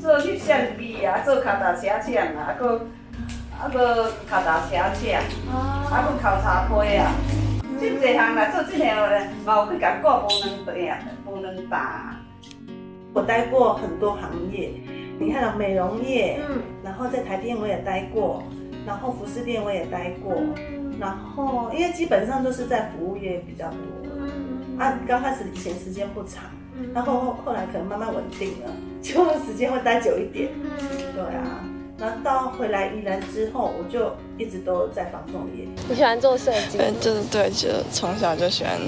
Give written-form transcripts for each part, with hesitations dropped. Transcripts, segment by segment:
做去线笔啊，做脚踏车匠啊，搁脚踏车匠，搁考茶批啊，真侪项啦，做这项嘞，嘛有去甲挂无两担。我待过很多行业，你看到美容业，然后在台电我也待过，然后服饰店我也待过，然后因为基本上都是在服务业比较多，刚开始以前时间不长，然后后来可能慢慢稳定了，就时间会待久一点，对啊，然后到回来宜兰之后，我就一直都在防重业。你喜欢做设计？就是对，就从小就喜欢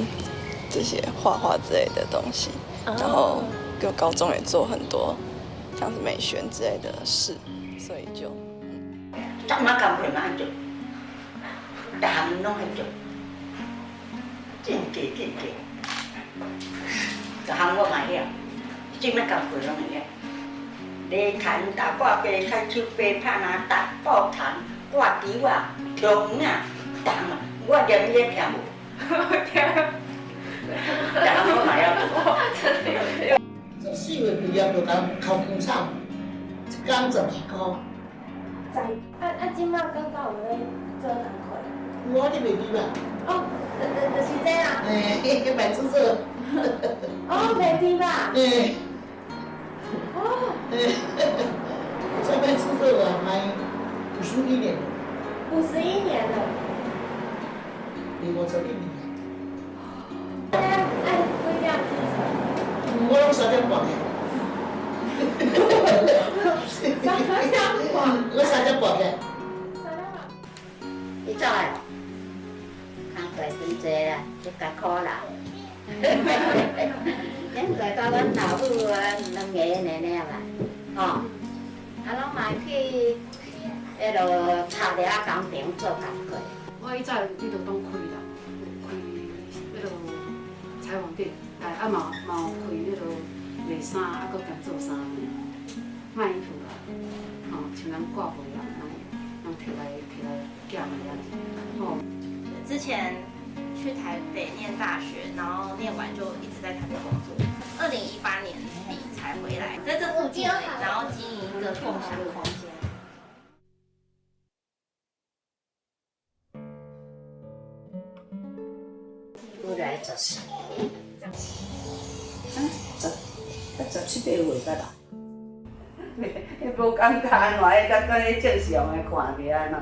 这些画画之类的东西，然后就高中也做很多像是美宣之类的事，所以就怎么工课嘛做，逐项拢会做，真济，逐项我嘛晓，什么工课拢会晓。犁田、打挂白菜、手白拍啊、打布坛、挂球啊、跳鱼啊，逐项啊，我连伊个跳舞，逐项我嘛晓做。14岁毕业就甲考工厂，一工12块。即摆刚刚有咧做工课。我你袂记吧？哦，就是这啊。迄卖出做。哦，袂记吧？哦。这卖出做啊，卖51年了。51年了。离51年。按几点起床？我拢3点半起。我3点半起。你走来，工课真济啦，就艰苦啦。咱在甲阮老母啊两个奶奶啦，吼，拢嘛去迄落茶寮工厂做工课。我以前你都当开啦，开迄落裁缝店，嘛有开迄落卖衫，搁兼做衫面，卖衣服啦，吼，像咱挂布啦，拢摕来寄卖啊，吼。之前去台北念大学，然后念完就一直在台北工作。2018年底才回来，在这附近而已，然后经营一个共享空间。我来14年。17、8岁噶啦。迄无感觉安怎？甲迄正常的看起来喏。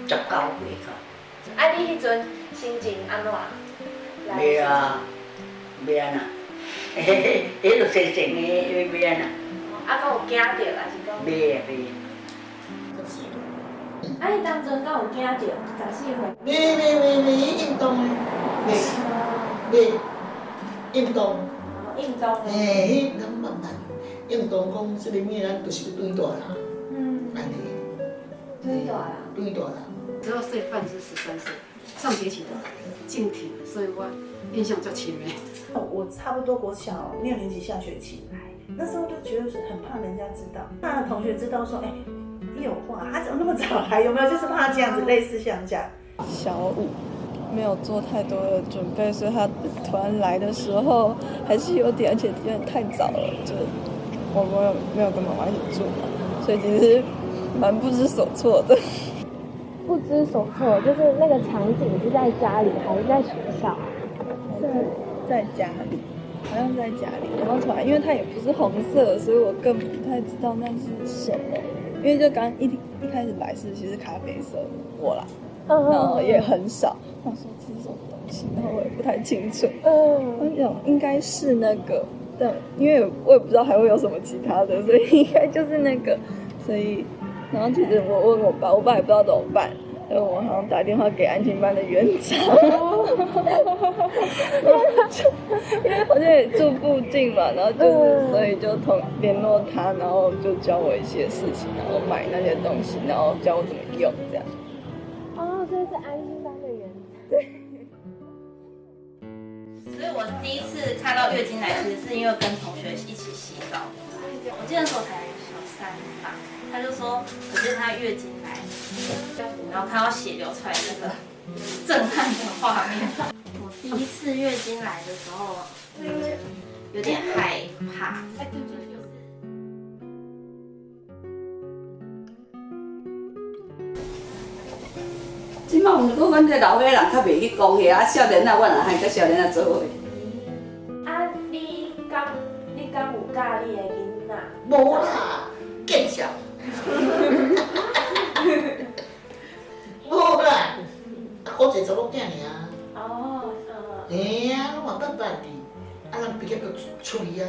19岁个。你迄阵心情安怎？袂啊，袂安那，迄落生生的，袂安那。敢有惊着，还是讲？袂。你当阵敢有惊着14岁？袂运动的，袂运动。运动的。迄咱慢慢运动讲，这个物咱就是要长大人，安尼。长大人。只要岁半至13岁，上学期的静体，所以我印象较深的。我差不多国小6年级下学期来，那时候就觉得是很怕人家知道，怕同学知道说，你有画，他怎么那么早来？有没有？就是怕这样子，类似像这样。小5没有做太多的准备，所以他突然来的时候还是有点，而且有点太早了，就我没有跟妈妈一起住嘛，所以其实蛮不知所措的。不知所措，就是那个场景是在家里还是在学校？在家里，好像在家里。然后突然，因为它也不是红色，所以我更不太知道那是什么。因为就刚一开始来是其实咖啡色我啦，然后也很少。我说这是什么东西，然后我也不太清楚。我想应该是那个，但因为我也不知道还会有什么其他的，所以应该就是那个，所以。然后其实我问我爸也不知道怎么办，然后我好像打电话给安亲班的园长，因为好像也住附近嘛，然后就是所以就联络他，然后就教我一些事情，然后买那些东西，然后教我怎么用这样。所以是安亲班的园长。对。所以我第一次看到月经来，其实是因为跟同学一起洗澡。我记得那时候才小3吧。他就说，可是他月经来，然后看到血流出来那个震撼的画面。我第一次月经来的时候，有点害怕。即摆毋过阮这老岁人较袂去讲遐，少年仔阮也还甲少年仔做伙。啊，你敢有教你的囡仔？无啦，见笑。无啦，好一个查某囝尔。哦，嘿啊，拢嘛捌捌哩，啊，人毕业就出去啊。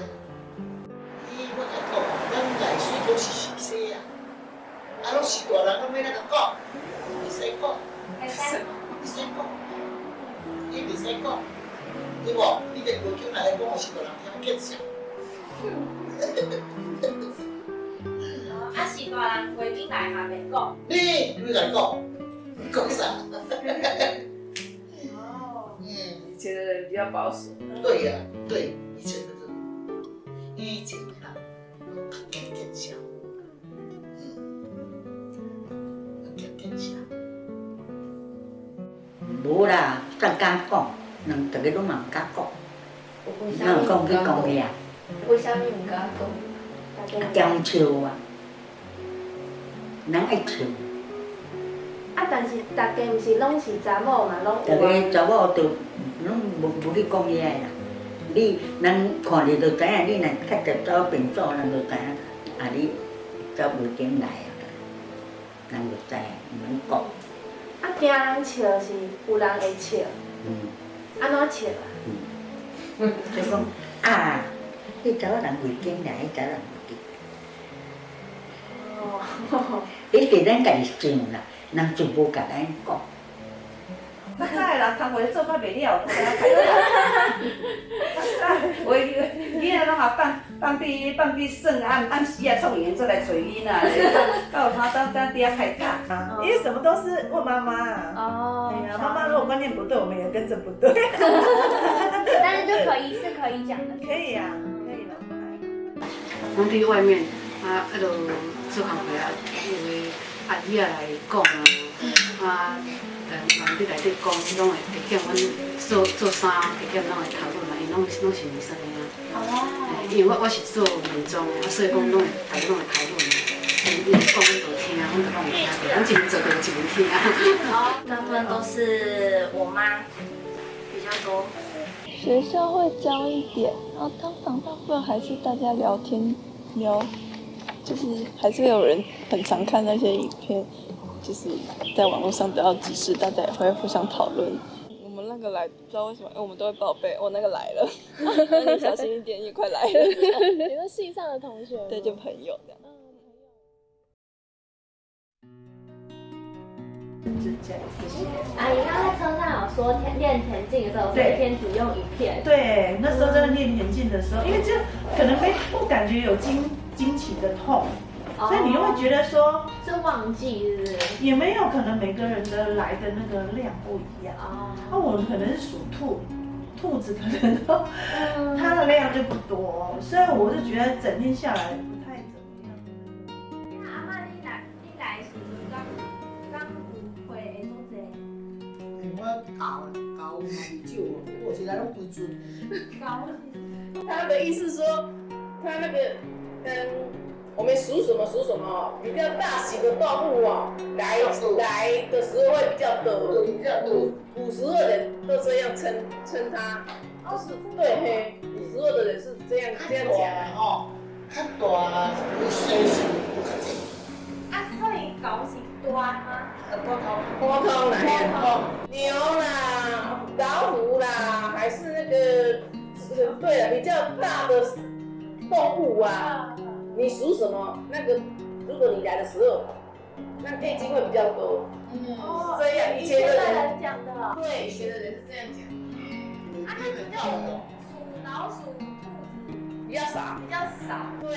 我甲讲，咱内水都是熟悉啊，啊，拢是大人，拢要咱甲讲，袂使讲，袂使讲，伊袂使讲，对无？你连无叫来讲，是大人听见笑。啊是大人月经来嘛袂讲。你来讲，讲啥？哦。以前的人比较保守。对呀，对，以前的人，以前的人见笑，见笑。无啦，才敢讲，人逐个拢嘛毋敢讲，哪有讲去讲个啊？为啥物毋敢讲？惊笑啊，人爱笑。啊，但是大家毋是拢是查某嘛，拢逐个查某都拢无去讲遐啦。你人看着就知影，你若较着走便所，人就知影，啊你走月经来啊，人就知影，毋免讲。啊，惊人笑是有人会笑，安怎笑啊？所以讲啊，迄查某人月经来，迄查某人月经。哦。迄是咱家己想啦，人就无甲咱讲。较早的人工课做较袂了，我囡仔拢也放屁耍，暗时啊创营做来找囡仔，到他当底下开讲。因为什么都是问妈妈啊。哦。哎呀，妈妈如果观念不对，我们也跟着不对。但是就可以讲的。可以啊，可以的。拢伫外面啊，做工课啊，有的阿姨啊来讲啊，人伫内底讲，拢会会见阮做衫，会见拢会讨论嘛，因拢是女生的啊。哦。因为我是做美妆的，所以讲拢会大家拢会讨论。伊讲阮就听，阮就拢会听，阮一边做就一边听。好，大部分都是我妈比较多。学校会教一点，然后通常大部分还是大家聊天聊，就是还是会有人很常看那些影片，就是在网络上得到知识，大家也会互相讨论。我们那个来不知道为什么，我们都会报备，我那个来了，你小心一点，也快来了。你说系上的同学？对，就朋友这样。阿姨刚刚在车上有说练田径的时候，每天只用1片。对，那时候真的练田径的时候，因为就可能不感觉有经期的痛，所以你又会觉得说是忘记是不是？也没有，可能每个人的来的那个量不一样。那我可能是属兔，兔子可能都它的量就不多，所以我就觉得整天下来不太怎么样。那阿嬤你来是刚有会会做这？我搞蛮久，我现在拢不准。他的意思说，他那个我们属什么，比较大型的动物哦，来的时候会比较多，52人都这样称他，就是对嘿，52的人是这样讲哦，较大有岁数。啊，所以狗是大吗？波头来呀，牛啦，老虎啦，还是那个对了，比较大的动物啊。你属什么？那个，如果你来的时候，那月经会比较多。这样以前的人讲的。对，以前的人是这样讲。啊，那你就属老鼠、兔子比较少。比较少。对，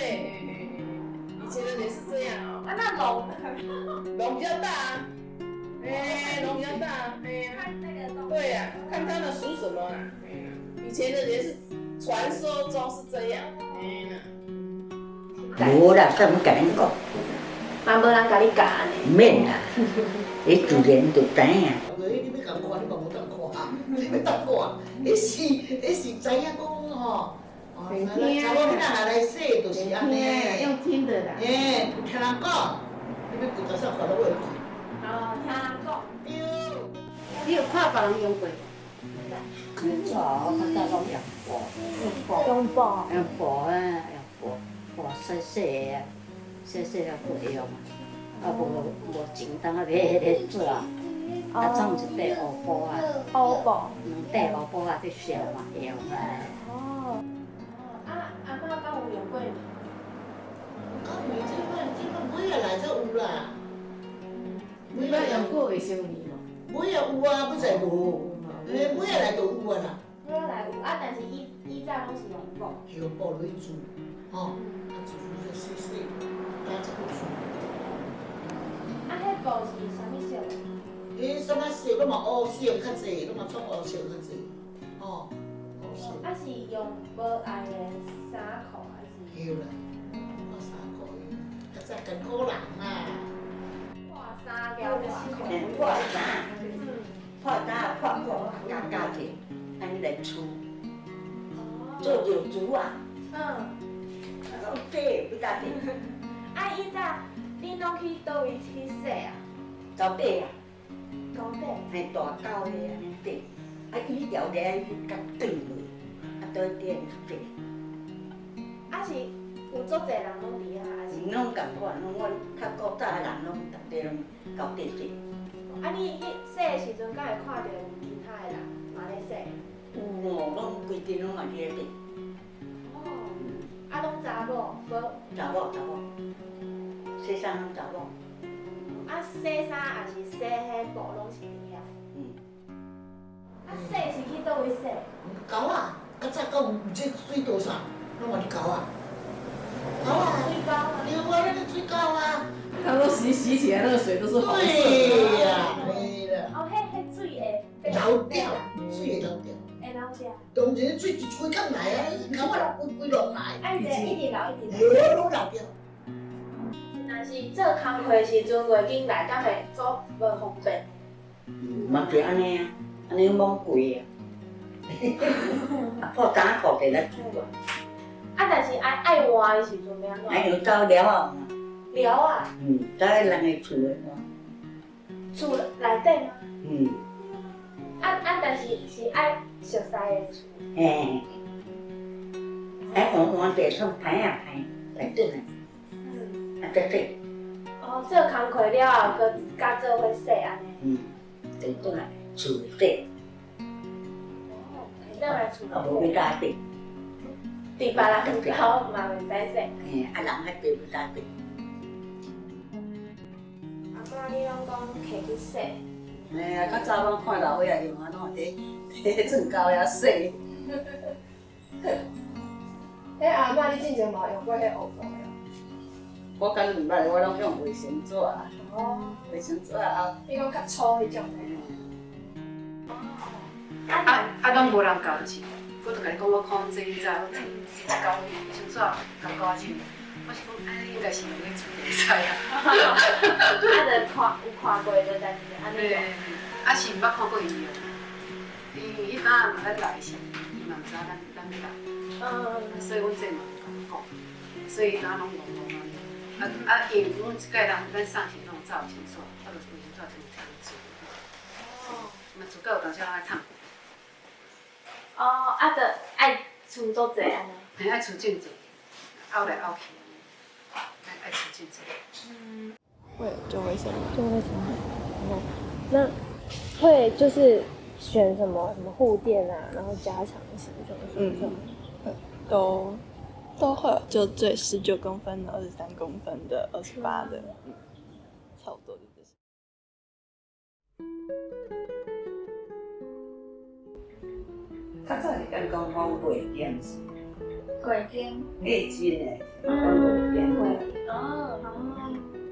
以前的人是这样哦。啊，那龙呢？龙比较大啊。龙比较大。看那个动物。对呀，看他们属什么啊。以前的人是传说中是这样。无啦，才毋甲恁讲。嘛无人甲你教呢。免啦，你自然就知影。你要甲看，你嘛无当看。你要答我，迄是知影讲吼，查某囡仔来说就是安尼，用听的啦。嘿，有听人讲，你要9十看到尾去。哦，听人讲。对。你有看别人用过？没错，我较早拢用布啊，布细细的啊，细细了过用啊，无钱当啊买迄个纸啊，总一块乌布啊，欧布。 2块乌布啊，去烧嘛用啊。哦。阿嬷敢有用过吗？到尾这摆尾仔来才有啦。你捌用过维修尼无？尾仔有啊，不知无？尾仔来就有啊啦。尾仔来有但是以早拢是用布。用布落去煮，吼，煮就细细，加一个煮。迄布是啥物色的？什么色？拢嘛乌色较济，拢嘛创乌色较济，吼，乌色。是用无爱的衫裤还是？对啦，我衫裤的，较早艰苦人啊。破衫了就是破衫，破衫破布加起，安尼来厝。做肉珠啊，拢底不加底，以早恁拢去倒位去洗啊？到底啊，高底。系大狗的安尼底，鱼条咧甲断落，倒底底。是有足侪人拢伫遐，还是？拢共款，阮较古早的人拢逐个拢到底洗。你洗的时阵，敢会看到有其他的人嘛咧洗？有哦，拢规阵拢嘛伫咧底。拢查某，无？查某，洗衫拢查某。洗衫还是洗迄布拢是伫遐。洗是去倒位洗？狗啊，较早狗有这水道啥，拢嘛伫狗啊。狗啊，水沟啊。对啊，那个水沟啊。他说洗起来那个水都是红色的。对呀，对啦。迄水会流掉，水会流掉。会流掉。当然水一吹空来啊，狗啊规落来。一直流。流掉。若是做工课时阵，月经来，敢会做无方便？嘛是安尼啊，安尼罔贵啊。破衫裤摕来煮啊。但是爱换的时阵要安怎？爱用走了啊嘛。聊啊？走喺人的厝的嘛。厝内底吗？但是爱熟悉的厝。嘿。爱换地方歹啊歹，来转来。再洗。做工课了后，佮甲做伙洗安尼。再转来厝洗。转来厝。无要加底。伫别人家嘛袂使洗。人迄地要加底。阿嬷，你拢讲摕去洗？较早拢看老尾啊用啊，拢伫钻沟遐洗。阿嬷，你之前嘛用过迄乌布的？我敢毋捌，我拢用卫生纸。卫生纸啊。你讲较粗迄种的。拢无人教钱，我就甲你讲，我看这以前我摕一包卫生纸共高钱，我是讲，你应该是用咧厝地使啊。有看过的，但是安尼。对，是毋捌看过伊用，因为迄当嘛咱来时，伊嘛毋知咱要来，所以阮这嘛毋敢讲，所以咱拢戆戆安尼。因为阮一届人咱送钱拢照清楚，就是卫生纸就听做。嘛，自家有当时爱趁。就爱厝足济安尼。嘿，爱厝真济，拗来拗去安尼，爱厝真济。会就卫生就卫生那会就是选什么护垫啊，然后加长型什么都会，就最19公分的、23公分的、28的，差不多就这些。较早是敢讲月经是？月经。月经诶，讲月经。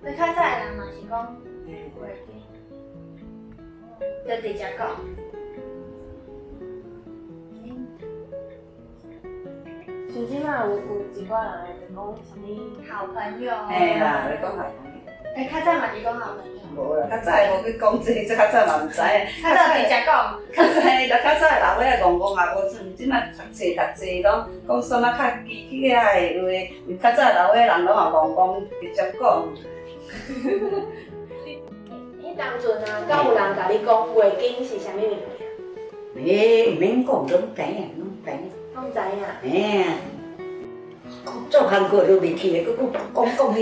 你较早的人嘛是讲月经，就直接讲。像即摆有一寡人就讲啥物好朋友。嘿啦，你讲好朋友。较早嘛是讲好朋友。无啦，较早无去讲这，这较早嘛毋知影。他到底讲讲？较早老尾讲讲嘛无像即摆读册讲什么较基起啊的话，较早老尾人拢也讲直接讲。你当阵啊，敢有人甲你讲月经是啥物物件？毋免讲，拢知影，拢知影。拢知影。嘿，做工课都未去的，佫讲遐，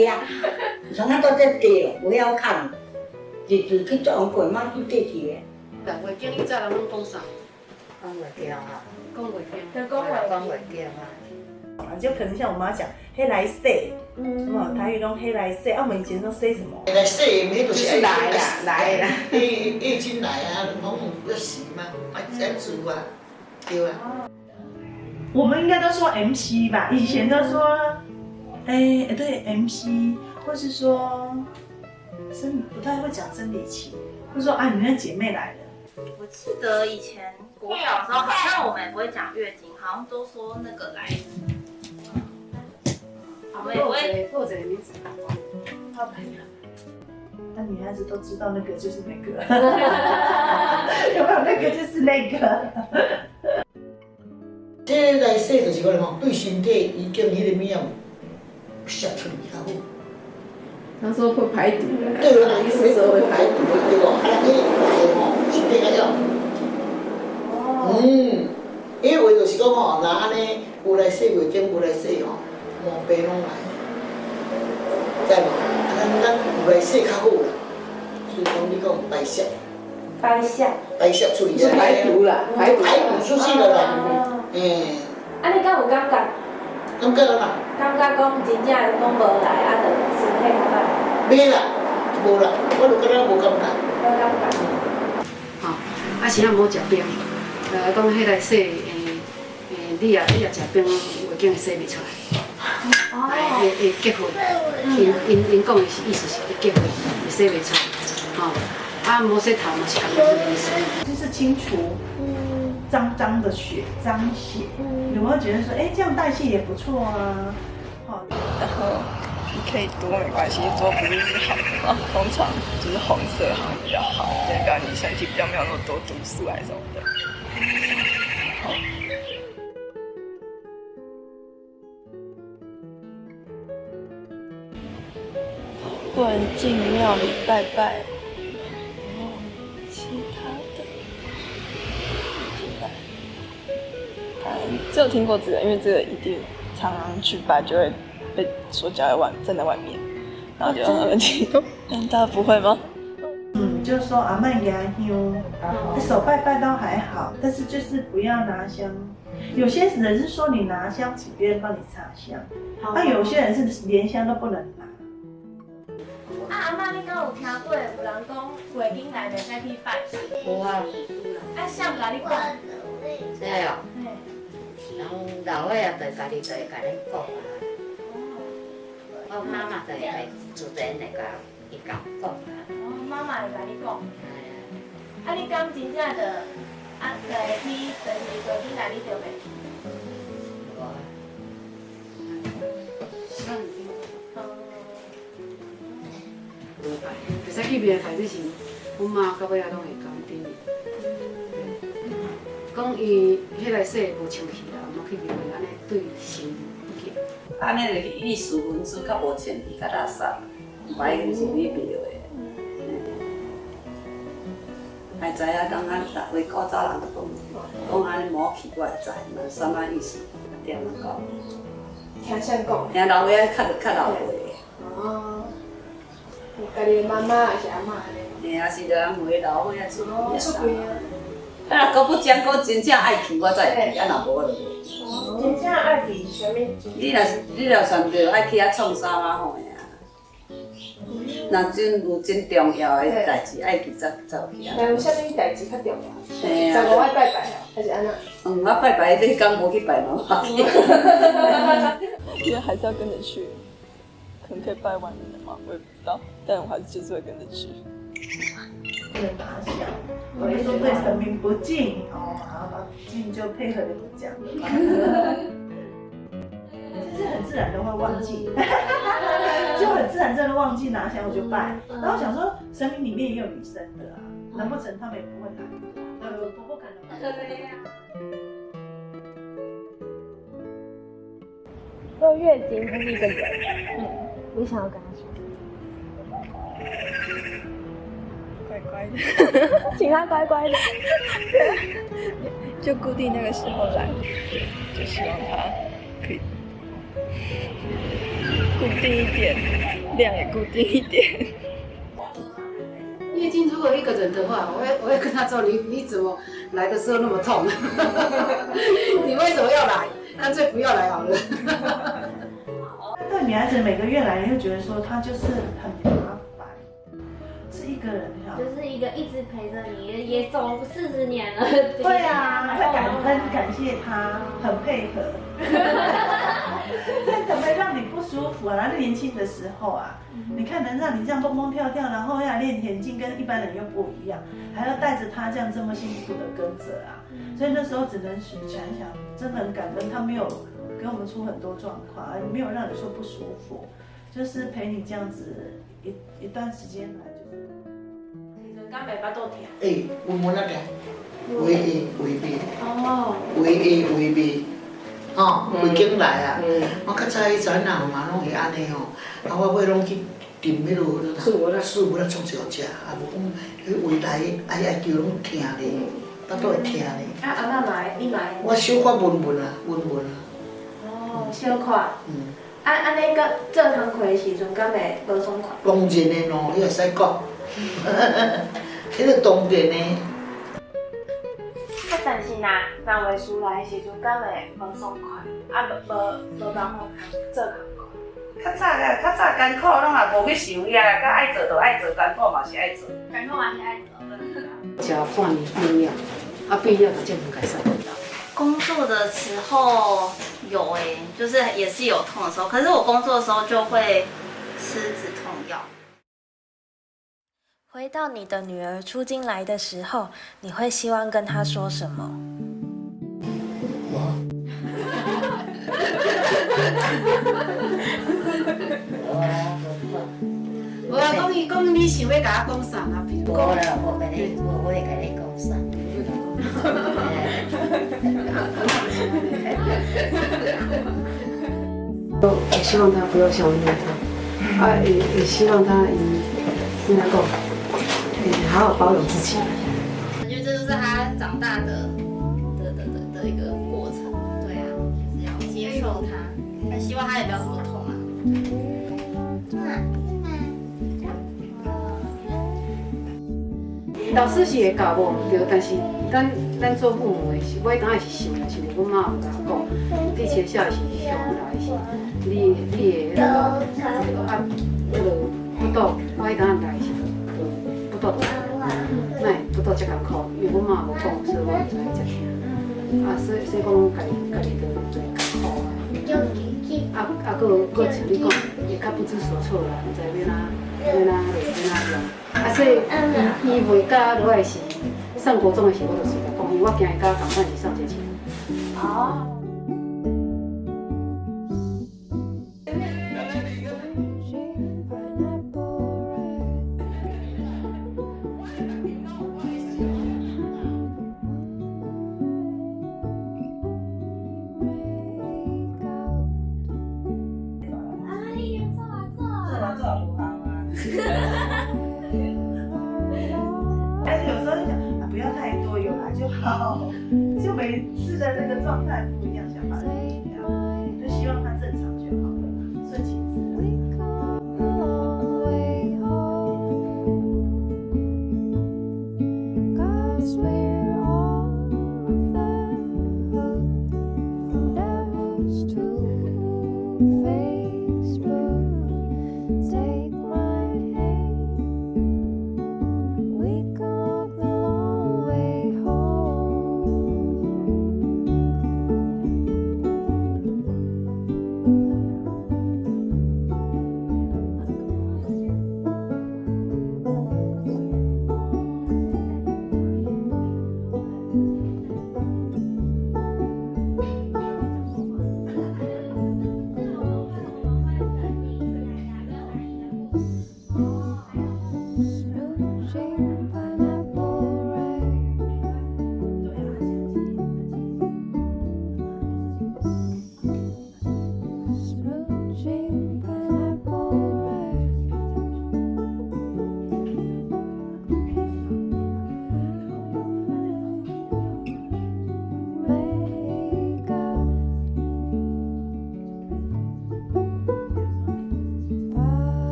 像咱到这地不晓看，日去做工课嘛去地去的。月经以前人拢讲啥？讲袂掉啊，讲月经。就讲讲袂掉啊。就可能像我妈讲黑来洗，什么台语讲黑来洗，我们以前都洗什么？黑来洗，迄就是来啦，月经来啊，拢要洗嘛，要煮啊，对啊。我们应该都说 MC 吧，以前都说，对 MC， 或是说不太会讲生理期，或者说啊，你那姐妹来了。我记得以前国小的时候，好像我们也不会讲月经，好像都说那个来。我们也不会。或者名字。那女孩子都知道那个就是那个，有没有那个就是那个？这来洗就是讲吼，对身体已经迄个物啊摄出来较好。他说会排毒的。对啦，意思说会排毒的对无？啊，你来吼，身体较好。因为就是讲吼，若安尼有来洗月经，有来洗吼，毛病拢来，知无？咱有来洗较好啦。所以讲你讲排泄。排泄出去。是排毒啦，排毒出去了啦。啊，你敢有感觉？感觉嘛？感觉讲真正讲无来，啊，就身体较歹。没啦，无啦，我就感觉无感觉。无感觉。吼，啊是啊，无食冰，讲迄个洗你也食冰，月经会洗袂出来，会结婚。因讲的意思是会结婚，会洗袂出来，吼。啊，无洗头嘛是共款的意思。就是清除脏的血、脏血，有没有觉得说，这样代谢也不错啊？好，然后你可以多没关系，做不是好的嘛，通常就是红色好像比较好，代表你身体比较没有那么多毒素还是什么的。不能进庙里拜拜，然后其他的只有听过这个，因为这个一定常常去拜就会被说站在外面，然后就让他们听。大家不会吗？就是说阿嬷牙香，手拜都还好，但是就是不要拿香。有些人是说你拿香请别人帮你插香，有些人是连香都不能拿。阿嬷，你敢有听过有人讲月经来袂使去拜？有啊。谁有甲你讲？这哦。人老岁仔就家己讲啊。我妈妈就会自然来甲伊讲啊。妈妈会甲你讲。啊，你敢真正就会去，就是月经来你就袂？袂使去庙拜，只是阮妈到尾仔拢会讲顶伊。讲伊迄个洗无清气啦，毋去庙里安尼对神不敬。安尼就意思文字较无清气，较垃圾，唔爱就是去庙的。会知影讲咱逐位古早人都讲安尼无去，我会知，嘛什么意思？点样讲？听谁讲？听老尾仔较老岁。哦。家己妈妈还是阿嬷安尼？嘿，啊是着人回老岁仔出边。出边啊！啊，搁不讲，搁真正爱去，我才会去，啊，若无我就无。真正爱去啥物？你若选择爱去遐创啥物好呀？若真有真重要的代志，爱去走去啊。那有啥物代志较重要？嘿啊。15爱拜拜啊，还是安怎？我拜拜，你讲无去拜嘛？我觉得还是要跟着去，可能可以拜完的嘛，我也不知道，但我还是就是会跟着去。不能拿香，我一说对神明不敬，把敬就配合你们讲的，就是很自然的会忘记。就很自然真的忘记拿香我就拜。然后想说神明里面也有女生的啊，难不成他们也不会来？婆婆可能对呀。就月经它是一个人，你想要跟他说？乖乖的，请他乖乖的，就固定那个时候来，就希望他可以固定一点，量也固定一点。月经如果一个人的话，我会跟他说，你怎么来的时候那么痛？你为什么要来？干脆不要来好了。对女孩子每个月来，你会觉得说她就是很麻烦，是一个人哈。就是一个一直陪着你，也走40年了。对啊，会感谢他，很配合。真的会让你不舒服啊！那年轻的时候啊，你看能让你这样蹦蹦跳跳，然后要练田径，跟一般人又不一样，还要带着他这样这么辛苦的跟着啊，所以那时候只能想一想，真的很感恩，他没有给我们出很多状况，没有让你说不舒服，就是陪你这样子一段时间来，就是。刚袂巴肚痛。温温那个，胃 A 胃 B， 哦。胃 A 胃 B， 吼，胃经来啊。我较早迄阵啊嘛拢会安尼吼，啊我尾拢去tìm迄落素物来创烧食，啊无讲迄胃来爱叫拢疼咧，巴肚会疼咧。啊阿嬷来，你来？我小可温温啊，温温啊。哦，小可。安尼个做工课的时阵，敢会无爽快？当然的咯，伊会使讲。迄个当然的。啊，但是若画书来的时阵，敢会无爽快？啊，无办法做工课。较早艰苦拢也无去想呀，甲爱做就爱做，艰苦嘛是爱做。艰苦嘛是爱做。吃半年变了，啊变了就健康改善。工作的时候有就是也是有痛的时候，可是我工作的时候就会吃止痛药。回到你的女儿出京来的时候，你会希望跟她说什么？我讲你想要甲我讲啥啊？比如讲，我会跟你讲啥？也希望他不要想念他，啊，也希望他能够好好保有自己。我觉得这就是他长大的一个过程，对啊，就是要接受他，但希望他也不要这么痛啊。老师是会教我对，但是咱做父母的是，我当然是想的是，阮妈有甲我讲，你学校是上来是，你的那个不倒，我迄当来是不倒，哪不倒遮艰苦，因为阮妈无讲，所以我唔知遮听。啊，所以讲家己就艰苦啊，搁像你讲，会较不知所措啦，唔知要哪用。啊，所以伊袂教落来是上国中的时候，我就是甲讲，因为我惊伊甲同款是上节期。哦。但是有时候就想啊，不要太多，有来就好，就每次的那个状态不一样，想法不一样，就希望他正常就好了，顺其自然。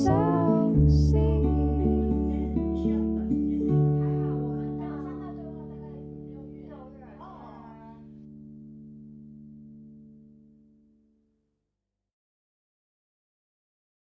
伤。